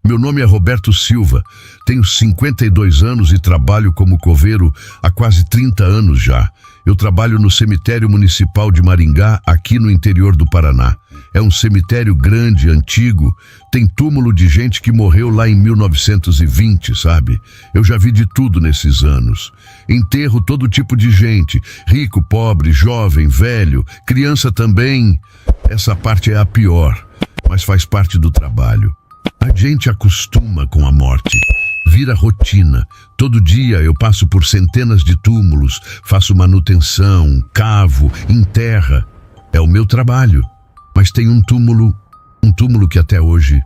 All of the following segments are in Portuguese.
Meu nome é Roberto Silva, tenho 52 anos e trabalho como coveiro há quase 30 anos já. Eu trabalho no cemitério municipal de Maringá, aqui no interior do Paraná. É um cemitério grande, antigo, tem túmulo de gente que morreu lá em 1920, sabe? Eu já vi de tudo nesses anos. Enterro todo tipo de gente, rico, pobre, jovem, velho, criança também. Essa parte é a pior, mas faz parte do trabalho. A gente acostuma com a morte, vira rotina. Todo dia eu passo por centenas de túmulos, faço manutenção, cavo, enterro. É o meu trabalho. Mas tem um túmulo que até hoje,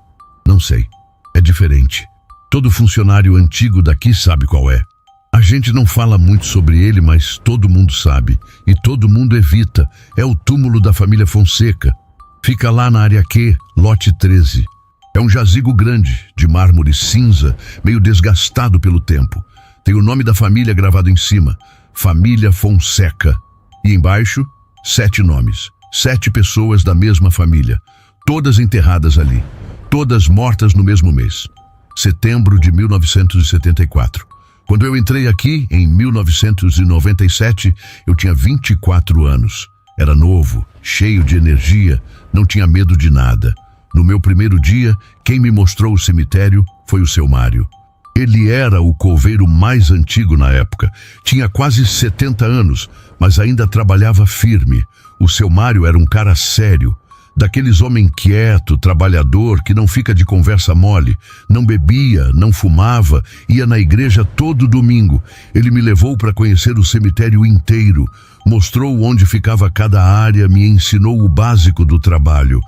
não sei, é diferente. Todo funcionário antigo daqui sabe qual é. A gente não fala muito sobre ele, mas todo mundo sabe. E todo mundo evita. É o túmulo da família Fonseca. Fica lá na área Q, lote 13. É um jazigo grande, de mármore cinza, meio desgastado pelo tempo. Tem o nome da família gravado em cima, Família Fonseca. E embaixo, 7 nomes, 7 pessoas da mesma família, todas enterradas ali, todas mortas no mesmo mês, setembro de 1974. Quando eu entrei aqui, em 1997, eu tinha 24 anos. Era novo, cheio de energia, não tinha medo de nada. No meu primeiro dia, quem me mostrou o cemitério foi o seu Mário. Ele era o coveiro mais antigo na época. Tinha quase 70 anos, mas ainda trabalhava firme. O seu Mário era um cara sério, daqueles homem quieto, trabalhador, que não fica de conversa mole. Não bebia, não fumava, ia na igreja todo domingo. Ele me levou para conhecer o cemitério inteiro, mostrou onde ficava cada área, me ensinou o básico do trabalho.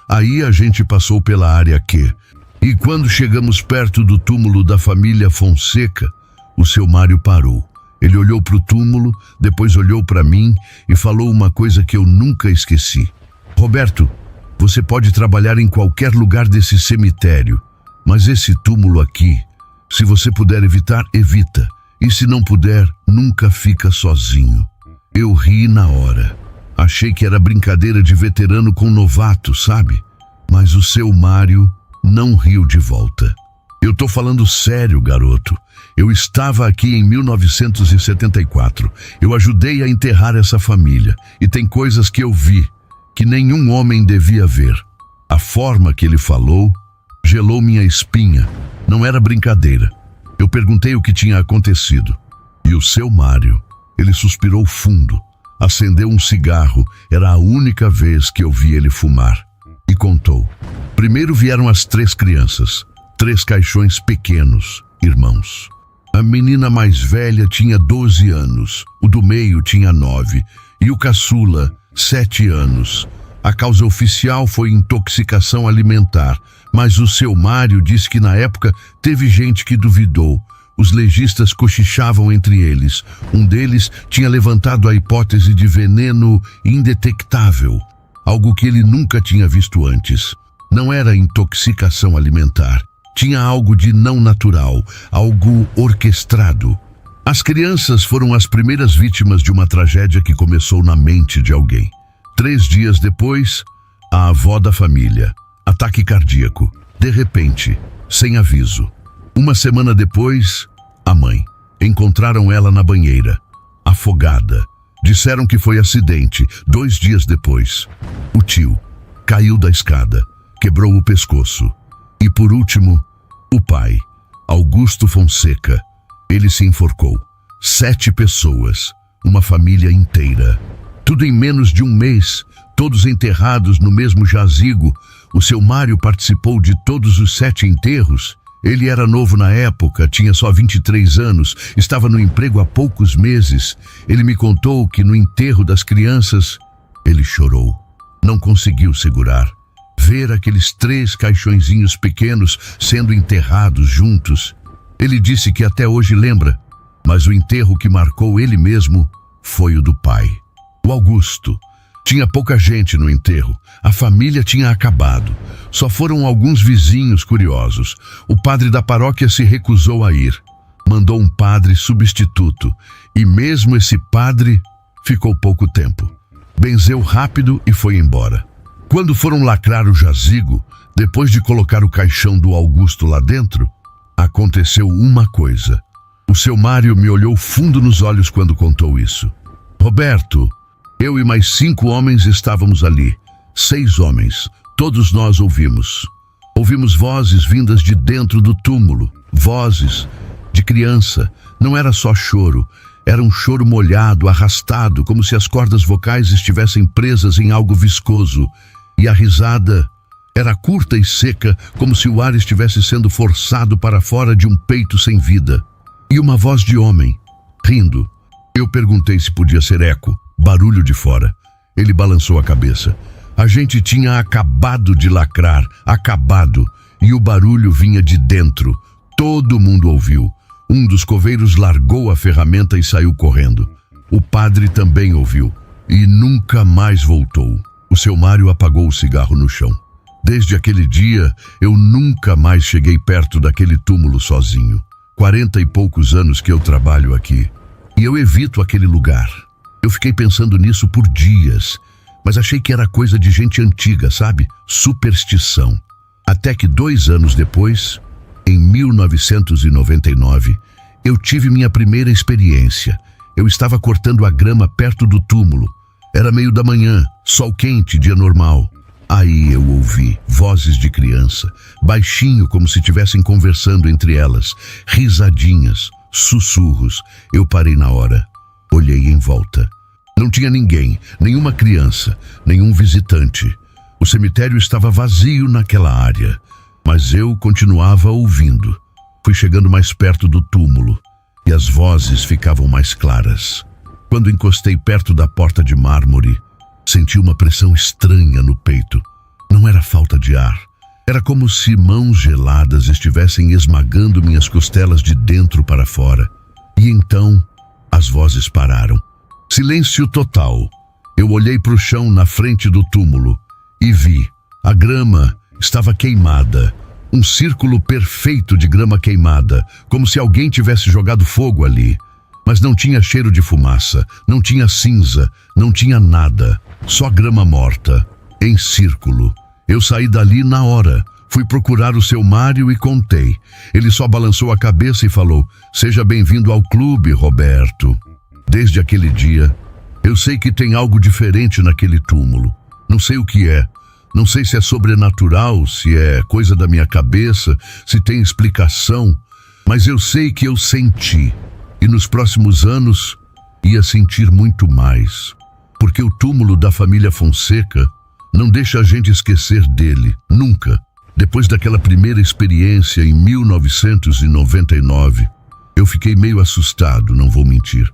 Aí a gente passou pela área Q. E quando chegamos perto do túmulo da família Fonseca, o seu Mário parou. Ele olhou para o túmulo, depois olhou para mim e falou uma coisa que eu nunca esqueci. Roberto, você pode trabalhar em qualquer lugar desse cemitério, mas esse túmulo aqui, se você puder evitar, evita. E se não puder, nunca fica sozinho. Eu ri na hora. Achei que era brincadeira de veterano com novato, sabe? Mas o seu Mário não riu de volta. Eu tô falando sério, garoto. Eu estava aqui em 1974. Eu ajudei a enterrar essa família. E tem coisas que eu vi, que nenhum homem devia ver. A forma que ele falou gelou minha espinha. Não era brincadeira. Eu perguntei o que tinha acontecido. E o seu Mário, ele suspirou fundo. Acendeu um cigarro, era a única vez que eu vi ele fumar. E contou. Primeiro vieram as 3 crianças, 3 caixões pequenos, irmãos. A menina mais velha tinha 12 anos, o do meio tinha 9 e o caçula, 7 anos. A causa oficial foi intoxicação alimentar, mas o seu Mário disse que na época teve gente que duvidou. Os legistas cochichavam entre eles. Um deles tinha levantado a hipótese de veneno indetectável, algo que ele nunca tinha visto antes. Não era intoxicação alimentar. Tinha algo de não natural, algo orquestrado. As crianças foram as primeiras vítimas de uma tragédia que começou na mente de alguém. 3 dias depois, a avó da família. Ataque cardíaco. De repente, sem aviso. 1 semana depois, a mãe. Encontraram ela na banheira, afogada. Disseram que foi acidente. 2 dias depois, o tio caiu da escada, quebrou o pescoço. E por último, o pai, Augusto Fonseca. Ele se enforcou. 7 pessoas, uma família inteira. Tudo em menos de 1 mês, todos enterrados no mesmo jazigo. O seu Mário participou de todos os 7 enterros. Ele era novo na época, tinha só 23 anos, estava no emprego há poucos meses. Ele me contou que no enterro das crianças, ele chorou. Não conseguiu segurar. Ver aqueles 3 caixõezinhos pequenos sendo enterrados juntos. Ele disse que até hoje lembra, mas o enterro que marcou ele mesmo foi o do pai. O Augusto. Tinha pouca gente no enterro. A família tinha acabado. Só foram alguns vizinhos curiosos. O padre da paróquia se recusou a ir. Mandou um padre substituto. E mesmo esse padre ficou pouco tempo. Benzeu rápido e foi embora. Quando foram lacrar o jazigo, Depois de colocar o caixão do Augusto lá dentro, aconteceu uma coisa. O seu Mário me olhou fundo nos olhos quando contou isso. Roberto, eu e mais 5 homens estávamos ali. 6 homens. Todos nós ouvimos. Ouvimos vozes vindas de dentro do túmulo. Vozes de criança. Não era só choro. Era um choro molhado, arrastado, como se as cordas vocais estivessem presas em algo viscoso. E a risada era curta e seca, como se o ar estivesse sendo forçado para fora de um peito sem vida. E uma voz de homem, rindo. Eu perguntei se podia ser eco, barulho de fora. Ele balançou a cabeça. A gente tinha acabado de lacrar, acabado, e o barulho vinha de dentro. Todo mundo ouviu. Um dos coveiros largou a ferramenta e saiu correndo. O padre também ouviu, e nunca mais voltou. O seu Mário apagou o cigarro no chão. Desde aquele dia, eu nunca mais cheguei perto daquele túmulo sozinho. 40 e poucos anos que eu trabalho aqui. E eu evito aquele lugar. Eu fiquei pensando nisso por dias, mas achei que era coisa de gente antiga, sabe? Superstição. Até que 2 anos depois, em 1999, eu tive minha primeira experiência. Eu estava cortando a grama perto do túmulo. Era meio da manhã, sol quente, dia normal. Aí eu ouvi vozes de criança, baixinho como se estivessem conversando entre elas, risadinhas, sussurros. Eu parei na hora, olhei em volta. Não tinha ninguém, nenhuma criança, nenhum visitante. O cemitério estava vazio naquela área, mas eu continuava ouvindo. Fui chegando mais perto do túmulo e as vozes ficavam mais claras. Quando encostei perto da porta de mármore, senti uma pressão estranha no peito. Não era falta de ar. Era como se mãos geladas estivessem esmagando minhas costelas de dentro para fora. E então, as vozes pararam. Silêncio total. Eu olhei para o chão na frente do túmulo e vi. A grama estava queimada. Um círculo perfeito de grama queimada, como se alguém tivesse jogado fogo ali. Mas não tinha cheiro de fumaça, não tinha cinza, não tinha nada. Só grama morta, em círculo. Eu saí dali na hora. Fui procurar o seu Mário e contei. Ele só balançou a cabeça e falou: "Seja bem-vindo ao clube, Roberto." Desde aquele dia, eu sei que tem algo diferente naquele túmulo. Não sei o que é. Não sei se é sobrenatural, se é coisa da minha cabeça, se tem explicação. Mas eu sei que eu senti. E nos próximos anos, ia sentir muito mais. Porque o túmulo da família Fonseca não deixa a gente esquecer dele, nunca. Depois daquela primeira experiência em 1999, eu fiquei meio assustado, não vou mentir.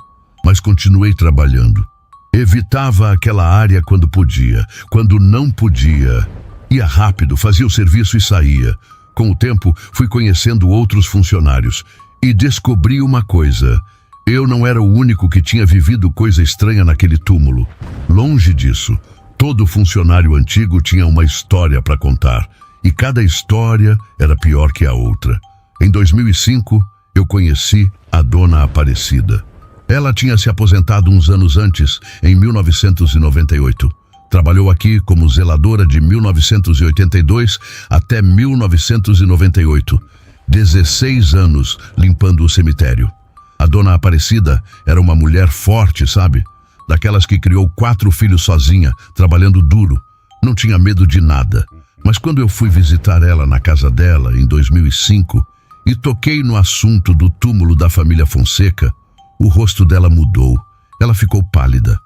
Mas continuei trabalhando. Evitava aquela área quando podia. Quando não podia, ia rápido, fazia o serviço e saía. Com o tempo, fui conhecendo outros funcionários e descobri uma coisa. Eu não era o único que tinha vivido coisa estranha naquele túmulo. Longe disso, todo funcionário antigo tinha uma história para contar. E cada história era pior que a outra. Em 2005, eu conheci a Dona Aparecida. Ela tinha se aposentado uns anos antes, em 1998. Trabalhou aqui como zeladora de 1982 até 1998. 16 anos limpando o cemitério. A Dona Aparecida era uma mulher forte, sabe? Daquelas que criou 4 filhos sozinha, trabalhando duro. Não tinha medo de nada. Mas quando eu fui visitar ela na casa dela, em 2005, e toquei no assunto do túmulo da família Fonseca, o rosto dela mudou. Ela ficou pálida.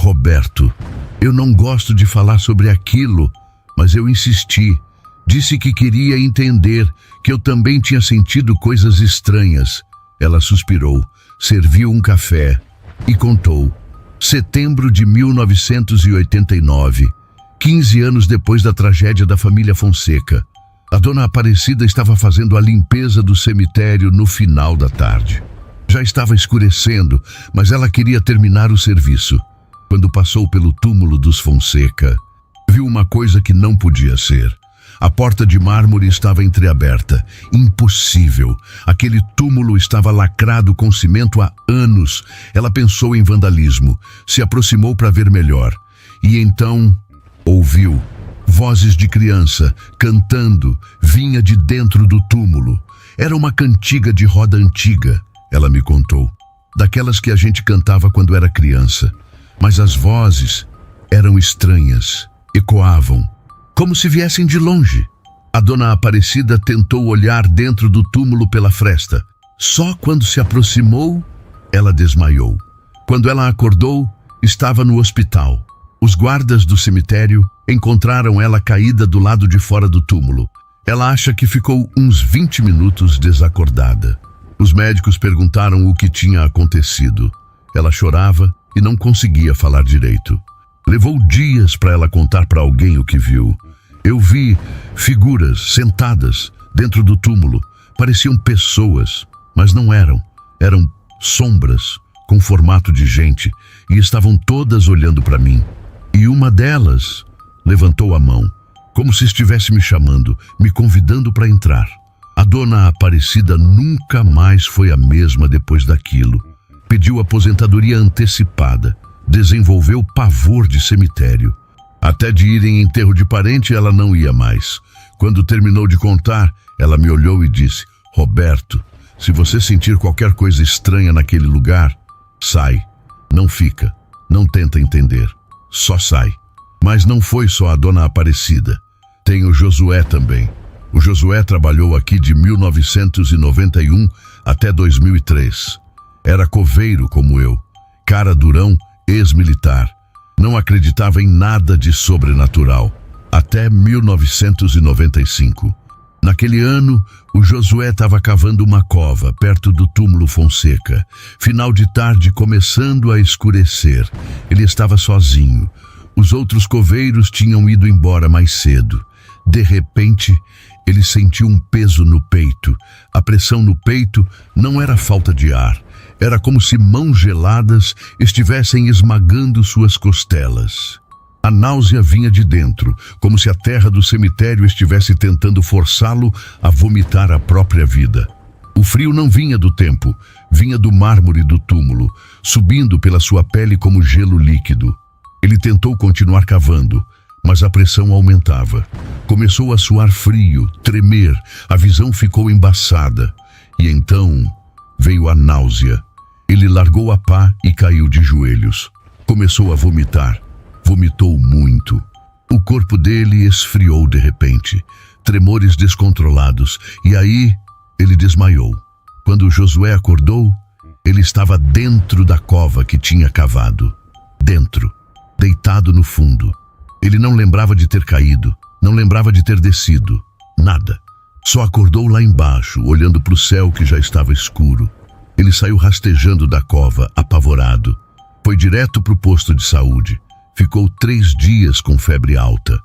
"Roberto, eu não gosto de falar sobre aquilo, mas eu insisti. Disse que queria entender, que eu também tinha sentido coisas estranhas." Ela suspirou, serviu um café e contou. Setembro de 1989, 15 anos depois da tragédia da família Fonseca. A Dona Aparecida estava fazendo a limpeza do cemitério no final da tarde. Já estava escurecendo, mas ela queria terminar o serviço. Quando passou pelo túmulo dos Fonseca, viu uma coisa que não podia ser. A porta de mármore estava entreaberta. Impossível. Aquele túmulo estava lacrado com cimento há anos. Ela pensou em vandalismo. Se aproximou para ver melhor. E então ouviu Vozes de criança, cantando, vinha de dentro do túmulo. Era uma cantiga de roda antiga, ela me contou. Daquelas que a gente cantava quando era criança. Mas as vozes eram estranhas, ecoavam, como se viessem de longe. A dona Aparecida tentou olhar dentro do túmulo pela fresta. Só quando se aproximou, ela desmaiou. Quando ela acordou, estava no hospital. Os guardas do cemitério encontraram ela caída do lado de fora do túmulo. Ela acha que ficou uns 20 minutos desacordada. Os médicos perguntaram o que tinha acontecido. Ela chorava e não conseguia falar direito. Levou dias para ela contar para alguém o que viu. Eu vi figuras sentadas dentro do túmulo. Pareciam pessoas, mas não eram. Eram sombras com formato de gente e estavam todas olhando para mim. E uma delas levantou a mão, como se estivesse me chamando, me convidando para entrar. A dona Aparecida nunca mais foi a mesma depois daquilo. Pediu aposentadoria antecipada, desenvolveu pavor de cemitério. Até de ir em enterro de parente, ela não ia mais. Quando terminou de contar, ela me olhou e disse: Roberto, se você sentir qualquer coisa estranha naquele lugar, sai. Não fica. Não tenta entender. Só sai. Mas não foi só a dona Aparecida. Tem o Josué também. O Josué trabalhou aqui de 1991 até 2003. Era coveiro como eu. Cara durão, ex-militar. Não acreditava em nada de sobrenatural. Até 1995. Naquele ano, o Josué estava cavando uma cova perto do túmulo Fonseca. Final de tarde, começando a escurecer. Ele estava sozinho. Os outros coveiros tinham ido embora mais cedo. De repente, ele sentiu um peso no peito. A pressão no peito não era falta de ar. Era como se mãos geladas estivessem esmagando suas costelas. A náusea vinha de dentro, como se a terra do cemitério estivesse tentando forçá-lo a vomitar a própria vida. O frio não vinha do tempo, vinha do mármore do túmulo, subindo pela sua pele como gelo líquido. Ele tentou continuar cavando, mas a pressão aumentava. Começou a suar frio, tremer, a visão ficou embaçada. E então veio a náusea. Ele largou a pá e caiu de joelhos. Começou a vomitar. Vomitou muito. O corpo dele esfriou de repente. Tremores descontrolados. E aí, ele desmaiou. Quando Josué acordou, ele estava dentro da cova que tinha cavado. Dentro. Deitado no fundo. Ele não lembrava de ter caído. Não lembrava de ter descido. Nada. Só acordou lá embaixo, olhando para o céu que já estava escuro. Ele saiu rastejando da cova, apavorado. Foi direto para o posto de saúde. Ficou 3 dias com febre alta.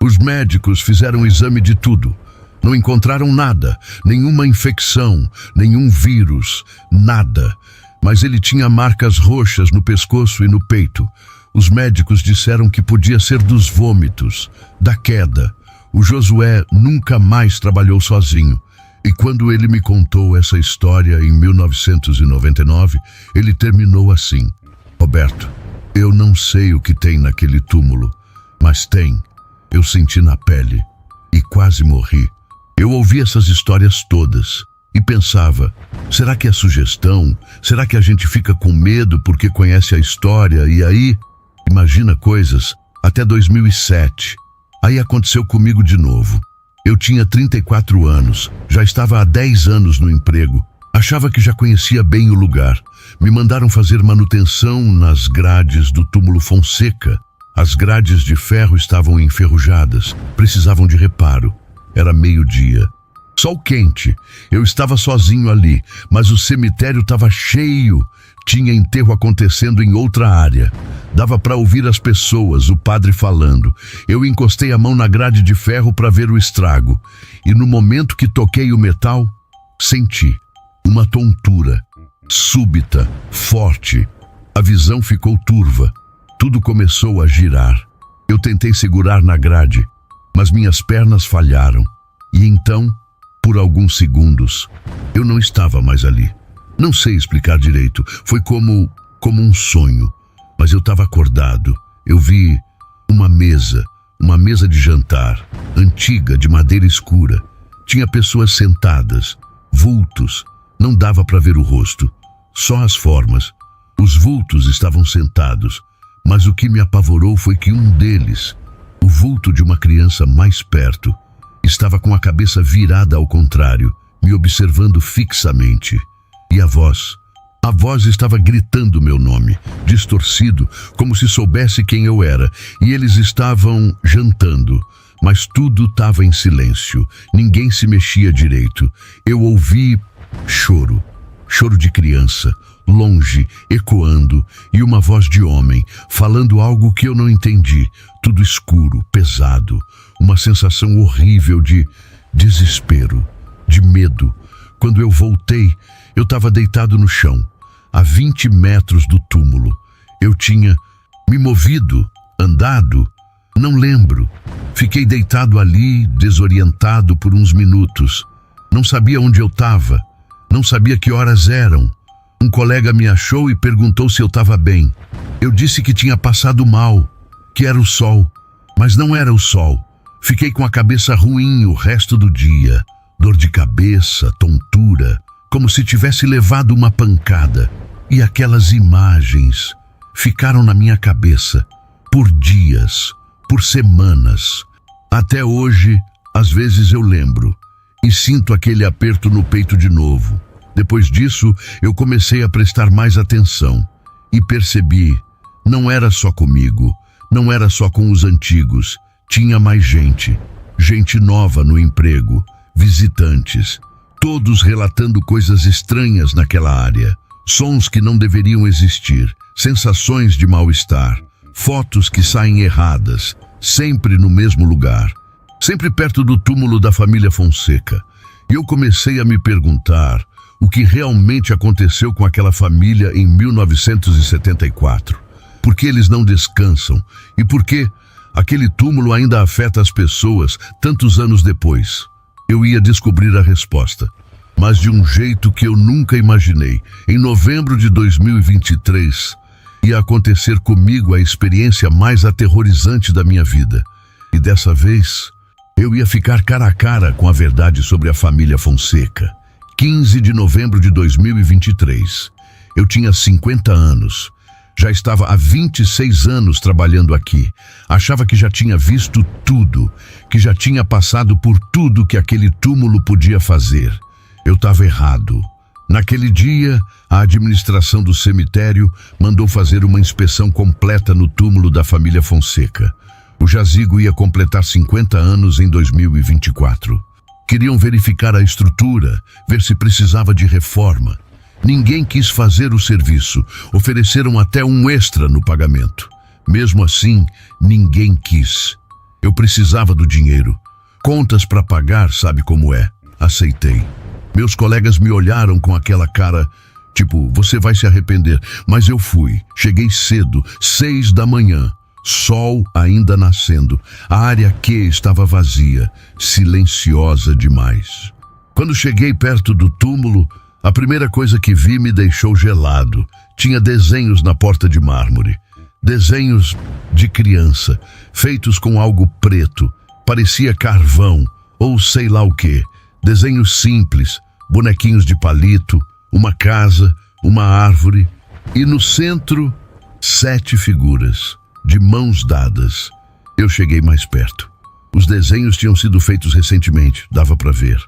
Os médicos fizeram exame de tudo. Não encontraram nada, nenhuma infecção, nenhum vírus, nada. Mas ele tinha marcas roxas no pescoço e no peito. Os médicos disseram que podia ser dos vômitos, da queda. O Josué nunca mais trabalhou sozinho. E quando ele me contou essa história em 1999, ele terminou assim: Roberto, eu não sei o que tem naquele túmulo, mas tem. Eu senti na pele e quase morri. Eu ouvi essas histórias todas e pensava, será que é sugestão? Será que a gente fica com medo porque conhece a história e aí imagina coisas? Até 2007. Aí aconteceu comigo de novo. Eu tinha 34 anos, já estava há 10 anos no emprego. Achava que já conhecia bem o lugar. Me mandaram fazer manutenção nas grades do túmulo Fonseca. As grades de ferro estavam enferrujadas, precisavam de reparo. Era meio-dia. Sol quente. Eu estava sozinho ali, mas o cemitério estava cheio. Tinha enterro acontecendo em outra área. Dava para ouvir as pessoas, o padre falando. Eu encostei a mão na grade de ferro para ver o estrago. E no momento que toquei o metal, senti uma tontura, súbita, forte. A visão ficou turva. Tudo começou a girar. Eu tentei segurar na grade, mas minhas pernas falharam. E então, por alguns segundos, eu não estava mais ali. Não sei explicar direito. Foi como um sonho. Mas eu estava acordado. Eu vi uma mesa, Uma mesa de jantar, antiga, de madeira escura. Tinha pessoas sentadas, vultos. Não dava para ver o rosto, só as formas. Os vultos estavam sentados, mas o que me apavorou foi que um deles, o vulto de uma criança mais perto, estava com a cabeça virada ao contrário, me observando fixamente. E a voz estava gritando meu nome, distorcido, como se soubesse quem eu era, e eles estavam jantando, mas tudo estava em silêncio, ninguém se mexia direito. Eu ouvi choro de criança, longe, ecoando, e uma voz de homem, falando algo que eu não entendi, tudo escuro, pesado, uma sensação horrível de desespero, de medo. Quando eu voltei, eu estava deitado no chão, a 20 metros do túmulo. Eu tinha me movido, andado, não lembro. Fiquei deitado ali, desorientado por uns minutos. Não sabia onde eu estava, não sabia que horas eram. Um colega me achou e perguntou se eu estava bem. Eu disse que tinha passado mal, que era o sol, mas não era o sol. Fiquei com a cabeça ruim o resto do dia, dor de cabeça, tontura, como se tivesse levado uma pancada. E aquelas imagens ficaram na minha cabeça por dias, por semanas. Até hoje, às vezes eu lembro e sinto aquele aperto no peito de novo. Depois disso, eu comecei a prestar mais atenção e percebi, não era só comigo, não era só com os antigos, tinha mais gente nova no emprego, visitantes, todos relatando coisas estranhas naquela área, sons que não deveriam existir, sensações de mal-estar, fotos que saem erradas, sempre no mesmo lugar, sempre perto do túmulo da família Fonseca. E eu comecei a me perguntar o que realmente aconteceu com aquela família em 1974. Por que eles não descansam? E por que aquele túmulo ainda afeta as pessoas tantos anos depois? Eu ia descobrir a resposta, mas de um jeito que eu nunca imaginei. Em novembro de 2023, ia acontecer comigo a experiência mais aterrorizante da minha vida. E dessa vez, eu ia ficar cara a cara com a verdade sobre a família Fonseca. 15 de novembro de 2023. Eu tinha 50 anos. Já estava há 26 anos trabalhando aqui. Achava que já tinha visto tudo, que já tinha passado por tudo que aquele túmulo podia fazer. Eu estava errado. Naquele dia, a administração do cemitério mandou fazer uma inspeção completa no túmulo da família Fonseca. O jazigo ia completar 50 anos em 2024. Queriam verificar a estrutura, ver se precisava de reforma. Ninguém quis fazer o serviço, ofereceram até um extra no pagamento. Mesmo assim, ninguém quis. Eu precisava do dinheiro. Contas para pagar, sabe como é? Aceitei. Meus colegas me olharam com aquela cara, tipo, você vai se arrepender. Mas eu fui. Cheguei cedo, 6 da manhã. Sol ainda nascendo. A área Q estava vazia, silenciosa demais. Quando cheguei perto do túmulo, a primeira coisa que vi me deixou gelado. Tinha desenhos na porta de mármore. Desenhos de criança, feitos com algo preto. Parecia carvão, ou sei lá o quê. Desenhos simples, bonequinhos de palito, uma casa, uma árvore. E no centro, 7 figuras, de mãos dadas. Eu cheguei mais perto. Os desenhos tinham sido feitos recentemente, dava para ver.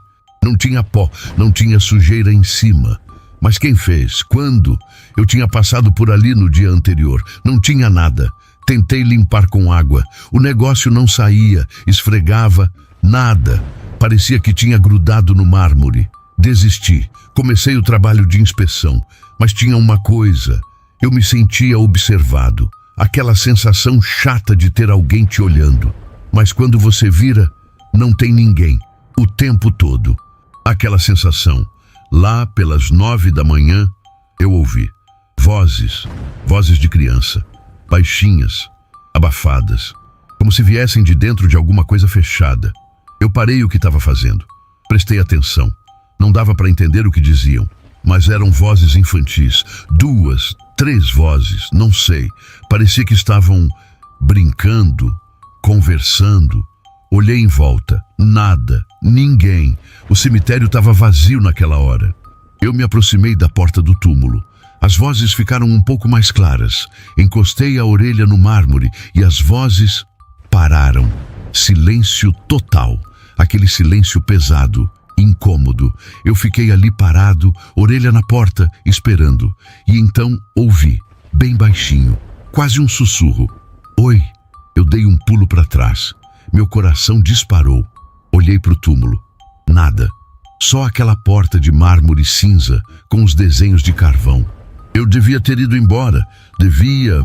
Não tinha pó, não tinha sujeira em cima. Mas quem fez? Quando? Eu tinha passado por ali no dia anterior. Não tinha nada. Tentei limpar com água. O negócio não saía, esfregava, nada. Parecia que tinha grudado no mármore. Desisti. Comecei o trabalho de inspeção. Mas tinha uma coisa. Eu me sentia observado. Aquela sensação chata de ter alguém te olhando. Mas quando você vira, não tem ninguém. O tempo todo. Aquela sensação. Lá pelas 9 da manhã, eu ouvi vozes de criança, baixinhas, abafadas, como se viessem de dentro de alguma coisa fechada. Eu parei o que estava fazendo. Prestei atenção. Não dava para entender o que diziam, mas eram vozes infantis. 2, 3 vozes, não sei. Parecia que estavam brincando, conversando. Olhei em volta, nada, ninguém. O cemitério estava vazio naquela hora. Eu me aproximei da porta do túmulo. As vozes ficaram um pouco mais claras. Encostei a orelha no mármore e as vozes pararam. Silêncio total. Aquele silêncio pesado, incômodo. Eu fiquei ali parado, orelha na porta, esperando. E então ouvi, bem baixinho, quase um sussurro. Oi. Eu dei um pulo para trás. Meu coração disparou. Olhei para o túmulo. Nada. Só aquela porta de mármore cinza com os desenhos de carvão. Eu devia ter ido embora.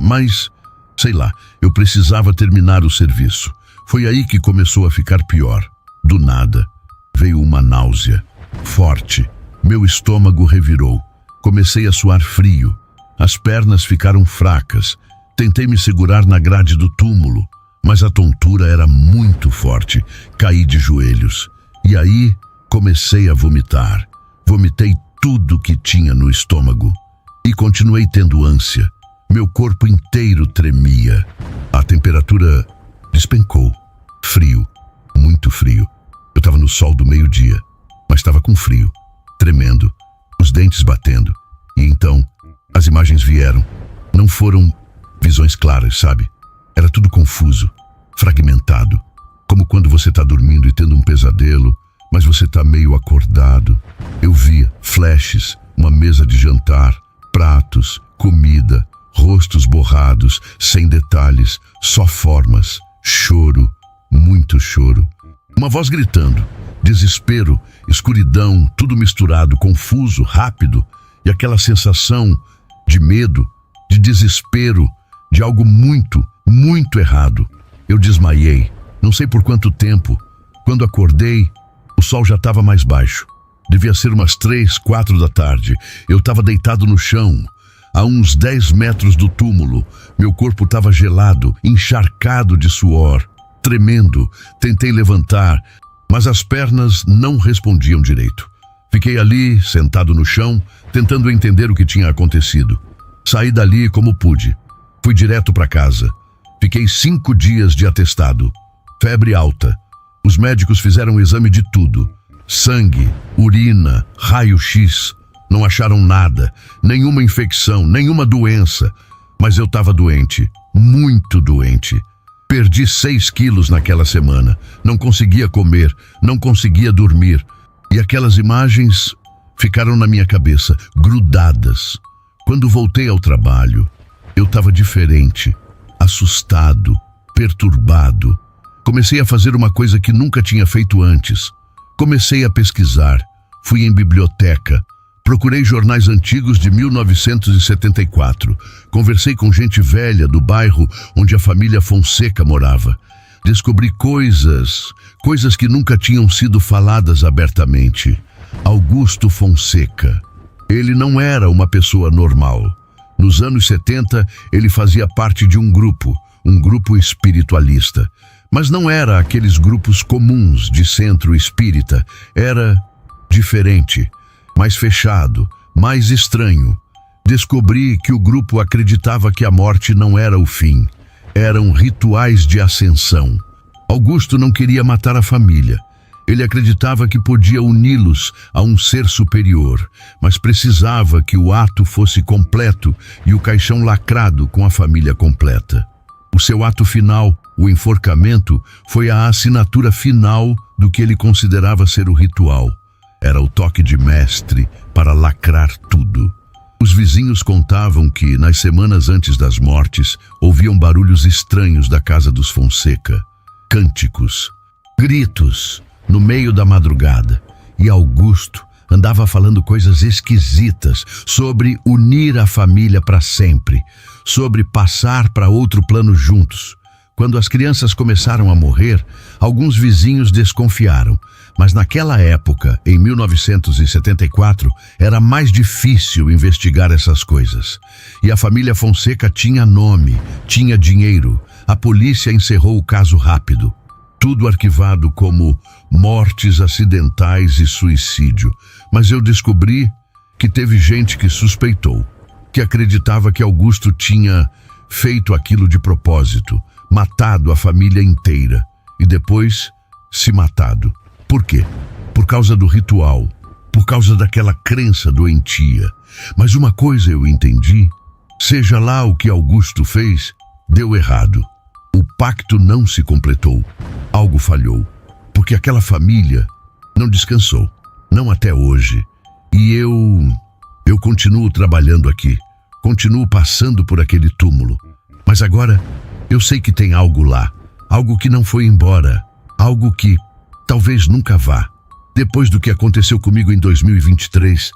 Mas, sei lá, eu precisava terminar o serviço. Foi aí que começou a ficar pior. Do nada, veio uma náusea. Forte. Meu estômago revirou. Comecei a suar frio. As pernas ficaram fracas. Tentei me segurar na grade do túmulo, mas a tontura era muito forte. Caí de joelhos. E aí, comecei a vomitar. Vomitei tudo que tinha no estômago. E continuei tendo ânsia. Meu corpo inteiro tremia. A temperatura despencou. Frio. Muito frio. Eu estava no sol do meio-dia, mas estava com frio. Tremendo. Os dentes batendo. E então, as imagens vieram. Não foram visões claras, sabe? Era tudo confuso. Fragmentado. Como quando você está dormindo e tendo um pesadelo, mas você está meio acordado. Eu via flashes, uma mesa de jantar, pratos, comida, rostos borrados, sem detalhes, só formas, choro, muito choro. Uma voz gritando, desespero, escuridão, tudo misturado, confuso, rápido, e aquela sensação de medo, de desespero, de algo muito, muito errado. Eu desmaiei, não sei por quanto tempo. Quando acordei, o sol já estava mais baixo. Devia ser umas 3, 4 da tarde. Eu estava deitado no chão, a uns 10 metros do túmulo. Meu corpo estava gelado, encharcado de suor, tremendo. Tentei levantar, mas as pernas não respondiam direito. Fiquei ali, sentado no chão, tentando entender o que tinha acontecido. Saí dali como pude. Fui direto para casa. Fiquei 5 dias de atestado. Febre alta. Os médicos fizeram um exame de tudo. Sangue, urina, raio-x. Não acharam nada, nenhuma infecção, nenhuma doença. Mas eu estava doente, muito doente. Perdi 6 quilos naquela semana. Não conseguia comer, não conseguia dormir. E aquelas imagens ficaram na minha cabeça, grudadas. Quando voltei ao trabalho, eu estava diferente, assustado, perturbado. Comecei a fazer uma coisa que nunca tinha feito antes. Comecei a pesquisar. Fui em biblioteca. Procurei jornais antigos de 1974. Conversei com gente velha do bairro onde a família Fonseca morava. Descobri coisas que nunca tinham sido faladas abertamente. Augusto Fonseca. Ele não era uma pessoa normal. Nos anos 70, ele fazia parte de um grupo espiritualista. Mas não era aqueles grupos comuns de centro espírita. Era diferente, mais fechado, mais estranho. Descobri que o grupo acreditava que a morte não era o fim. Eram rituais de ascensão. Augusto não queria matar a família. Ele acreditava que podia uni-los a um ser superior, mas precisava que o ato fosse completo e o caixão lacrado com a família completa. O seu ato final, o enforcamento, foi a assinatura final do que ele considerava ser o ritual. Era o toque de mestre para lacrar tudo. Os vizinhos contavam que, nas semanas antes das mortes, ouviam barulhos estranhos da casa dos Fonseca. Cânticos, gritos, no meio da madrugada. E Augusto andava falando coisas esquisitas sobre unir a família para sempre, sobre passar para outro plano juntos. Quando as crianças começaram a morrer, alguns vizinhos desconfiaram, mas naquela época, em 1974, era mais difícil investigar essas coisas. E a família Fonseca tinha nome, tinha dinheiro. A polícia encerrou o caso rápido. Tudo arquivado como mortes acidentais e suicídio. Mas eu descobri que teve gente que suspeitou, que acreditava que Augusto tinha feito aquilo de propósito, matado a família inteira e depois se matado. Por quê? Por causa do ritual, por causa daquela crença doentia. Mas uma coisa eu entendi: seja lá o que Augusto fez, deu errado. O pacto não se completou. Algo falhou, porque aquela família não descansou, não até hoje. E eu continuo trabalhando aqui, continuo passando por aquele túmulo. Mas agora eu sei que tem algo lá, algo que não foi embora, algo que talvez nunca vá. Depois do que aconteceu comigo em 2023,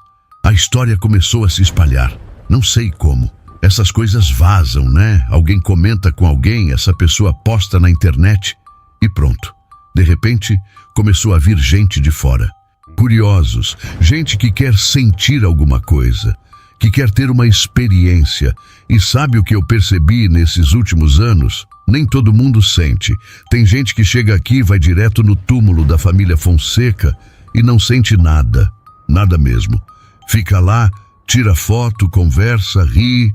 a história começou a se espalhar. Não sei como. Essas coisas vazam, né? Alguém comenta com alguém, essa pessoa posta na internet e pronto. De repente, começou a vir gente de fora. Curiosos, gente que quer sentir alguma coisa, que quer ter uma experiência. E sabe o que eu percebi nesses últimos anos? Nem todo mundo sente. Tem gente que chega aqui e vai direto no túmulo da família Fonseca e não sente nada, nada mesmo. Fica lá, tira foto, conversa, ri,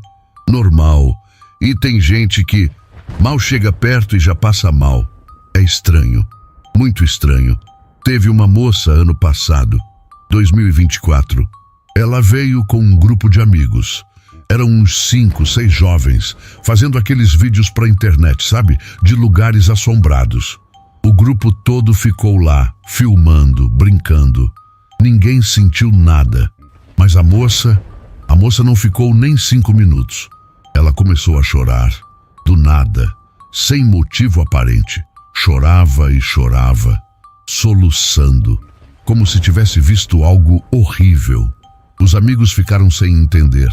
normal. E tem gente que mal chega perto e já passa mal. É estranho, muito estranho. Teve uma moça ano passado, 2024. Ela veio com um grupo de amigos. Eram uns 5, 6 jovens, fazendo aqueles vídeos pra internet, sabe? De lugares assombrados. O grupo todo ficou lá, filmando, brincando. Ninguém sentiu nada. Mas a moça não ficou nem 5 minutos. Ela começou a chorar, do nada, sem motivo aparente. Chorava e chorava, soluçando, como se tivesse visto algo horrível. Os amigos ficaram sem entender.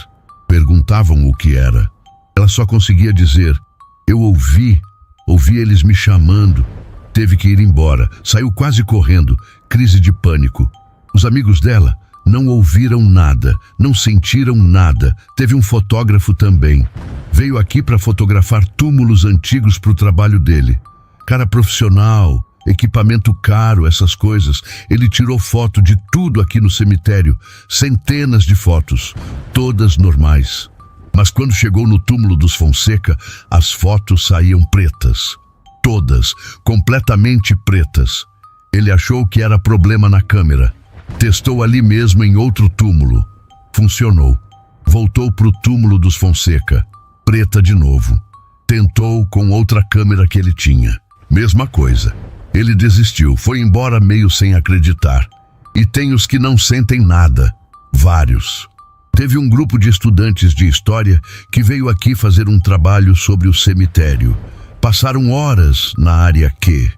Perguntavam o que era. Ela só conseguia dizer: eu ouvi eles me chamando. Teve que ir embora, saiu quase correndo, crise de pânico. Os amigos dela não ouviram nada, não sentiram nada. Teve um fotógrafo também. Veio aqui para fotografar túmulos antigos para o trabalho dele. Cara profissional, equipamento caro, essas coisas. Ele tirou foto de tudo aqui no cemitério, centenas de fotos, todas normais. Mas quando chegou no túmulo dos Fonseca, as fotos saíam pretas. Todas, completamente pretas. Ele achou que era problema na câmera. Testou ali mesmo em outro túmulo. Funcionou. Voltou pro túmulo dos Fonseca. Preta de novo. Tentou com outra câmera que ele tinha. Mesma coisa. Ele desistiu, foi embora meio sem acreditar. E tem os que não sentem nada. Vários. Teve um grupo de estudantes de história que veio aqui fazer um trabalho sobre o cemitério. Passaram horas na área Q.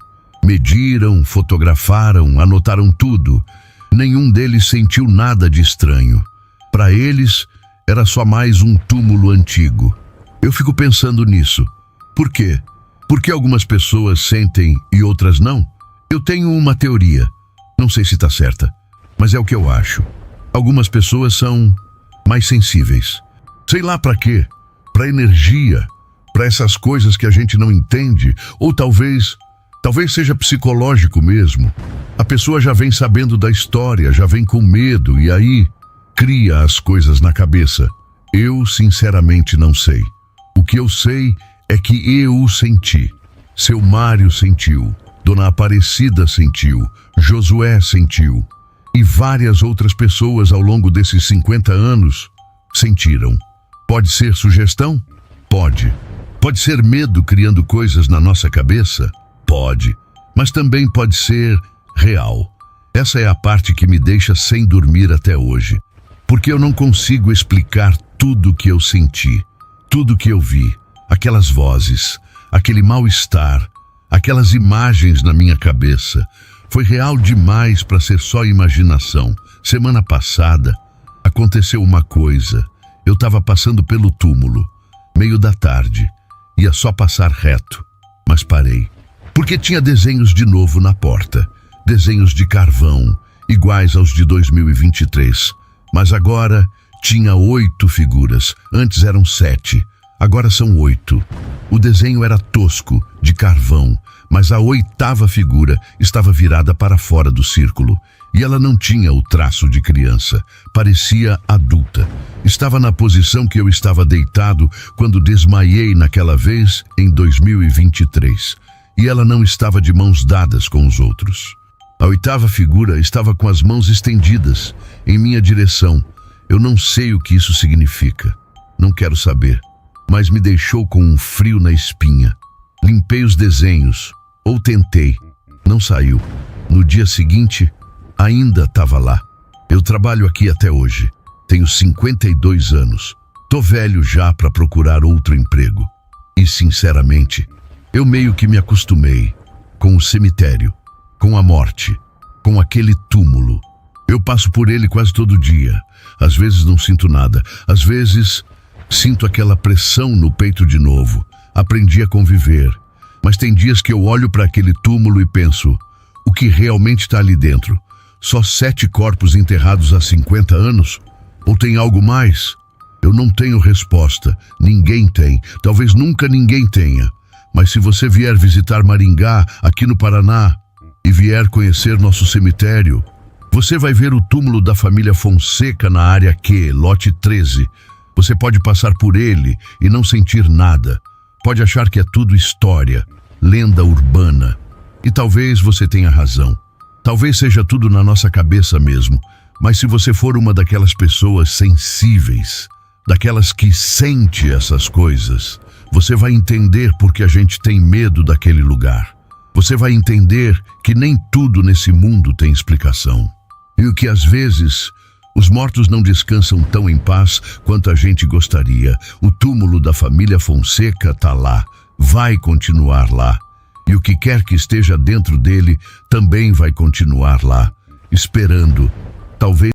Mediram, fotografaram, anotaram tudo. Nenhum deles sentiu nada de estranho. Para eles, era só mais um túmulo antigo. Eu fico pensando nisso. Por quê? Por que algumas pessoas sentem e outras não? Eu tenho uma teoria. Não sei se está certa, mas é o que eu acho. Algumas pessoas são mais sensíveis. Sei lá para quê. Para energia. Para essas coisas que a gente não entende. Ou talvez seja psicológico mesmo. A pessoa já vem sabendo da história, já vem com medo e aí cria as coisas na cabeça. Eu sinceramente não sei. O que eu sei é que eu senti. Seu Mário sentiu. Dona Aparecida sentiu. Josué sentiu. E várias outras pessoas ao longo desses 50 anos sentiram. Pode ser sugestão? Pode. Pode ser medo criando coisas na nossa cabeça? Pode. Mas também pode ser real. Essa é a parte que me deixa sem dormir até hoje. Porque eu não consigo explicar tudo que eu senti, tudo que eu vi, aquelas vozes, aquele mal-estar, aquelas imagens na minha cabeça. Foi real demais para ser só imaginação. Semana passada, aconteceu uma coisa. Eu estava passando pelo túmulo, meio da tarde. Ia só passar reto, mas parei. Porque tinha desenhos de novo na porta. Desenhos de carvão, iguais aos de 2023. Mas agora tinha 8 figuras. Antes eram 7. Agora são 8. O desenho era tosco, de carvão, mas a 8ª figura estava virada para fora do círculo. E ela não tinha o traço de criança, parecia adulta. Estava na posição que eu estava deitado quando desmaiei naquela vez em 2023. E ela não estava de mãos dadas com os outros. A oitava figura estava com as mãos estendidas em minha direção. Eu não sei o que isso significa. Não quero saber. Mas me deixou com um frio na espinha. Limpei os desenhos, ou tentei. Não saiu. No dia seguinte, ainda estava lá. Eu trabalho aqui até hoje. Tenho 52 anos. Tô velho já para procurar outro emprego. E, sinceramente, eu meio que me acostumei com o cemitério, com a morte, com aquele túmulo. Eu passo por ele quase todo dia. Às vezes não sinto nada. Às vezes sinto aquela pressão no peito de novo. Aprendi a conviver. Mas tem dias que eu olho para aquele túmulo e penso, o que realmente está ali dentro? Só 7 corpos enterrados há 50 anos? Ou tem algo mais? Eu não tenho resposta. Ninguém tem. Talvez nunca ninguém tenha. Mas se você vier visitar Maringá, aqui no Paraná, e vier conhecer nosso cemitério, você vai ver o túmulo da família Fonseca na área Q, lote 13. Você pode passar por ele e não sentir nada. Pode achar que é tudo história, lenda urbana. E talvez você tenha razão. Talvez seja tudo na nossa cabeça mesmo. Mas se você for uma daquelas pessoas sensíveis, daquelas que sente essas coisas, você vai entender porque a gente tem medo daquele lugar. Você vai entender que nem tudo nesse mundo tem explicação. E o que às vezes os mortos não descansam tão em paz quanto a gente gostaria. O túmulo da família Fonseca está lá, vai continuar lá. E o que quer que esteja dentro dele também vai continuar lá, esperando, talvez